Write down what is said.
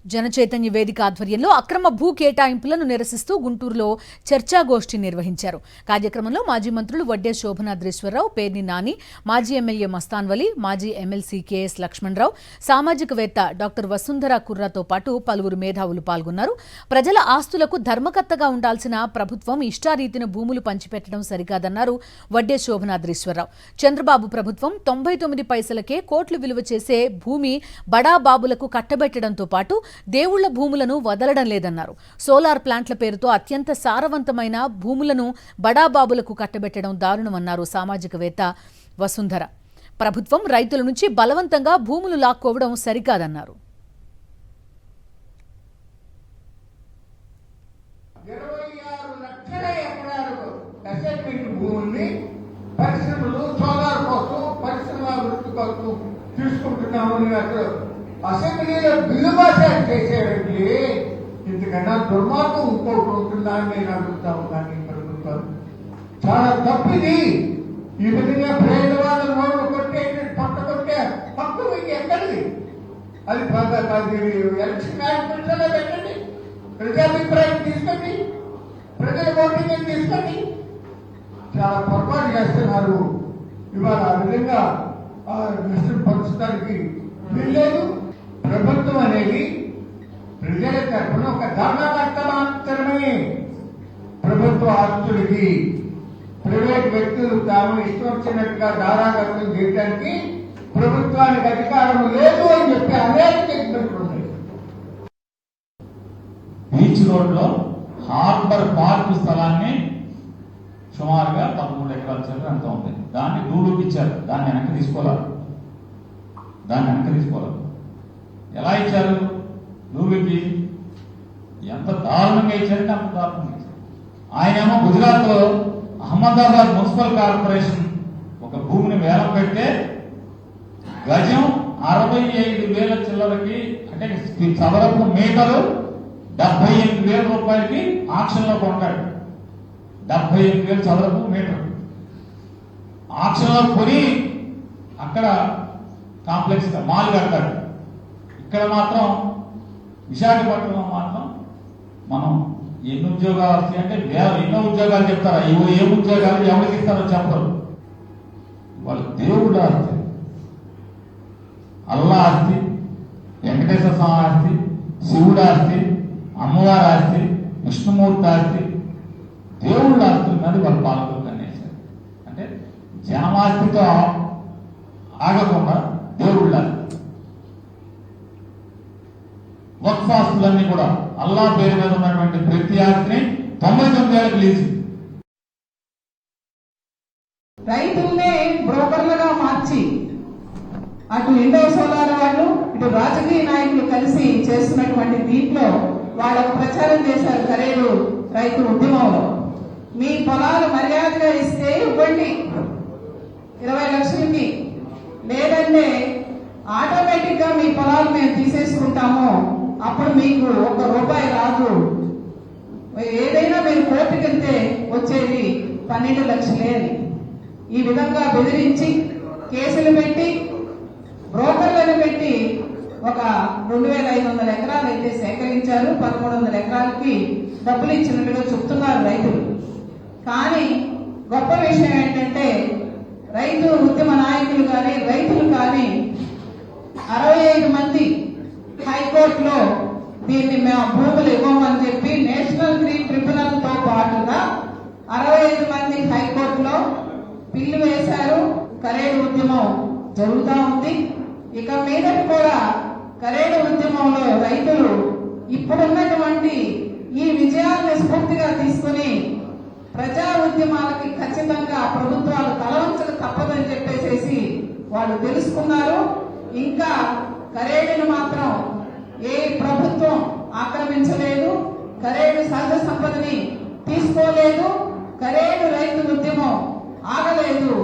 జనచైతన్య వేదిక ఆధ్వర్యంలో అక్రమ భూ కేటాయింపులను నిరసిస్తూ గుంటూరులో చర్చాగోష్ఠి నిర్వహించారు. కార్యక్రమంలో మాజీ మంత్రులు వడ్డే శోభనాద్రీశ్వరరావు, పేర్ని నాని, మాజీ ఎమ్మెల్యే మస్తాన్ వలి, మాజీ MLC K S Lakshmanarao, సామాజికవేత్త doctor Vasundhara కుర్రాతో పాటు పలువురు మేధావులు పాల్గొన్నారు. ప్రజల ఆస్తులకు ధర్మకర్తగా ఉండాల్సిన ప్రభుత్వం ఇష్టారీతిన భూములు పంచిపెట్టడం సరికాదన్నారు వడ్డే శోభనాద్రీశ్వరరావు. చంద్రబాబు ప్రభుత్వం 99 పైసలకే కోట్లు విలువ చేసే భూమి బడాబాబులకు కట్టబెట్టడంతో పాటు దేవుళ్ల భూములను వదలడం లేదన్నారు. సోలార్ ప్లాంట్ల పేరుతో అత్యంత సారవంతమైన భూములను బడాబాబులకు కట్టబెట్టడం దారుణమన్నారు సామాజికవేత్త వసుంధర. ప్రభుత్వం రైతుల నుంచి బలవంతంగా భూములు లాక్కోవడం సరికాదన్నారు. అసెంబ్లీలో బిల్లు పాస్ చేసేవారికి ఇంతకన్నా దుర్మార్గం ఇంకోటి ఉంటుందా అని నేను అడుగుతా ఉన్నాను. ప్రభుత్వం చాలా తప్పిది. ఈ విధంగా పేదవాళ్ళ నోళ్ళు కొట్టే పక్క కొట్టే పక్క మీకు ఎక్కడిది అది ఎలక్షన్ మేనిఫెస్టోలో పెట్టండి, ప్రజాభిప్రాయం తీసుకోండి, ప్రజల ఓటింగ్ తీసుకోండి. చాలా పొరపాటు చేస్తున్నారు. ఇవాళ ఆ విధంగా పంచడానికి వీల్లేదు. ప్రభుత్వం అనేది ప్రజల తరఫున ఒక ధర్మకర్త మాత్రమే. ప్రభుత్వ ఆస్తులకి ప్రైవేట్ వ్యక్తులు తాము ఇష్టం వచ్చినట్టుగా దారాగతం చేయడానికి ప్రభుత్వానికి అధికారం లేదు అని చెప్పి అనేక స్టేట్మెంట్లు ఉన్నాయి. బీచ్ రోడ్ లో హార్బర్ పార్క్ స్థలాన్ని సుమారుగా 13 ఎకరాల చెరువు ఎంత ఉంది, దాన్ని దూడుకి ఇచ్చారు. దాన్ని వెనక్కి తీసుకోవాలి. ఎలా ఇచ్చారు? దూడుకి ఎంత దారుణంగా ఇచ్చారంటే అంత దారుణంగా ఇచ్చారు. ఆయనేమో గుజరాత్ లో అహ్మదాబాద్ మున్సిపల్ కార్పొరేషన్ ఒక భూమిని వేలం పెడితే గజం 65,000 చిల్లరకి, అంటే చదరపు మీటరు 78,000 రూపాయలకి ఆక్షన్ లో కొంటాడు. 78,000 చదరపు మీటర్ ఆక్షన్ లో కొని అక్కడ కాంప్లెక్స్ మాల్ కడతాడు. ఇక్కడ మాత్రం విశాఖపట్నంలో మాత్రం మనం ఎన్ని ఉద్యోగాలు వస్తాయి అంటే ఎన్నో ఉద్యోగాలు చెప్తారా? ఏ ఉద్యోగాలు ఎవరికి ఇస్తారో చెప్పరు. వాళ్ళు దేవుళ్ళ ఆస్తి, అల్లా ఆస్తి, వెంకటేశ్వర స్వామి ఆస్తి, శివుడు ఆస్తి, అమ్మవారి ఆస్తి, విష్ణుమూర్తి ఆస్తి, దేవుళ్ళ ఆస్తుల మీద వాళ్ళు పాల్గొని కనేశారు. అంటే జనమాస్తితో ఆగకుండా దేవుళ్ళ వక్ఫ్ ఆస్తులన్నీ కూడా అల్లా పేరు మీద ఉన్నటువంటి ప్రతి ఆస్తిని 99 ఏళ్ళకి లీజు. రైతుల్నే బ్రోకర్లుగా మార్చి అటు ఇండో సోలార్ వాళ్ళు, ఇటు రాజకీయ నాయకులు కలిసి చేస్తున్నటువంటి దీంట్లో వాళ్ళకు ప్రచారం చేశారు. ఖరీదు రైతు ఉద్యమంలో మీ పొలాలు మర్యాదగా ఇస్తే ఇవ్వండి 20 లక్షలకి, లేదంటే ఆటోమేటిక్ గా మీ పొలాలు మేము తీసేసుకుంటాము, అప్పుడు మీకు 1 రూపాయి రాదు, ఏదైనా మీరు కోర్టుకి వెళ్తే వచ్చేది 12 లక్షలే అని ఈ విధంగా బెదిరించి కేసులు పెట్టి బ్రోకర్లను పెట్టి ఒక 2,500 ఎకరాలు అయితే సేకరించారు. 1,300 ఎకరాలకి డబ్బులు ఇచ్చినట్టుగా చెప్తున్నారు రైతులు. కానీ గొప్ప విషయం ఏంటంటే రైతు ఉద్యమ నాయకులు కానీ రైతులు కానీ 65 మంది హైకోర్టులో దీన్ని మేము భూములు ఇవ్వమని చెప్పి నేషనల్ గ్రీన్ ట్రిబ్యునల్ తో పాటుగా 65 మంది హైకోర్టులో పిల్లు వేశారు. ఖరీదు ఉద్యమం జరుగుతూ ఉంది. ఇక మీదట కూడా ఖరీదు ఉద్యమంలో రైతులు ఇప్పుడున్నటువంటి ఈ విజయాలను స్ఫూర్తిగా తీసుకుని ప్రజా ఉద్యమాలకి ఖచ్చితంగా ప్రభుత్వాలు తలవంచక తప్పదని చెప్పేసి వాళ్ళు తెలుసుకున్నారు. ఇంకా ఖరీదును మాత్రం ఏ ప్రభుత్వం ఆక్రమించలేదు, ఖరీదు సహజ సంపదని తీసుకోలేదు, ఖరీదు రైతు ఉద్యమం ఆగలేదు.